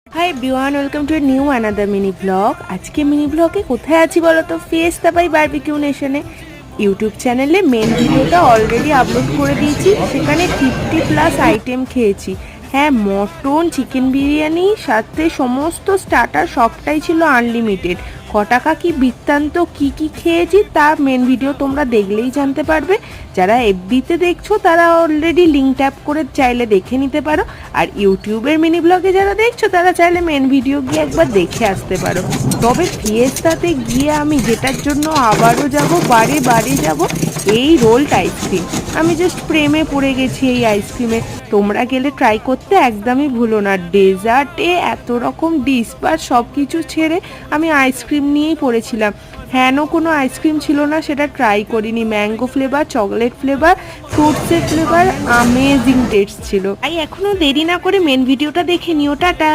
High everyone, welcome to a new another mini blog. আজকে mini ব্লগে কোথায় আছি বলো তো? ফিয়েস্তা বাই বারবিকিউ নেশনে। ইউটিউব চ্যানেলে মেন ভিডিওটা অলরেডি আপলোড করে দিয়েছি। সেখানে 50+ আইটেম খেয়েছি। হ্যাঁ, মটন, চিকেন বিরিয়ানি, সাথে সমস্ত স্টার্টার সবটাই ছিল আনলিমিটেড। ক টাকা কি বৃত্তান্ত কি কি খেয়েছি তার মেন ভিডিও তোমরা দেখলেই জানতে পারবে। যারা এফবিতে দেখছো তারা অলরেডি লিঙ্ক ট্যাপ করে চাইলে দেখে নিতে পারো, আর ইউটিউবের মিনি ব্লগে যারা দেখছো তারা চাইলে মেন ভিডিও গিয়ে একবার দেখে আসতে পারো। তবে ফিয়েস্তাতে গিয়ে আমি যেটার জন্য আবারও যাব, বারে বারে যাব, এই রোলড আইসক্রিম। আমি জাস্ট প্রেমে পড়ে গেছি এই আইসক্রিমে। তোমরা গেলে ট্রাই করতে একদমই ভুলো না। ডেজার্টে এত রকম ডিশ বা সব কিছু ছেড়ে আমি আইসক্রিম নিয়েই পড়েছিলাম। হ্যাঁও কোনো আইসক্রিম ছিল না সেটা ট্রাই করিনি। ম্যাঙ্গো ফ্লেভার, চকলেট ফ্লেভার, ফ্রুটসের ফ্লেভার, আমেজিং টেস্ট ছিল। তাই এখনো দেরি না করে মেন ভিডিওটা দেখে নিও। টাটা।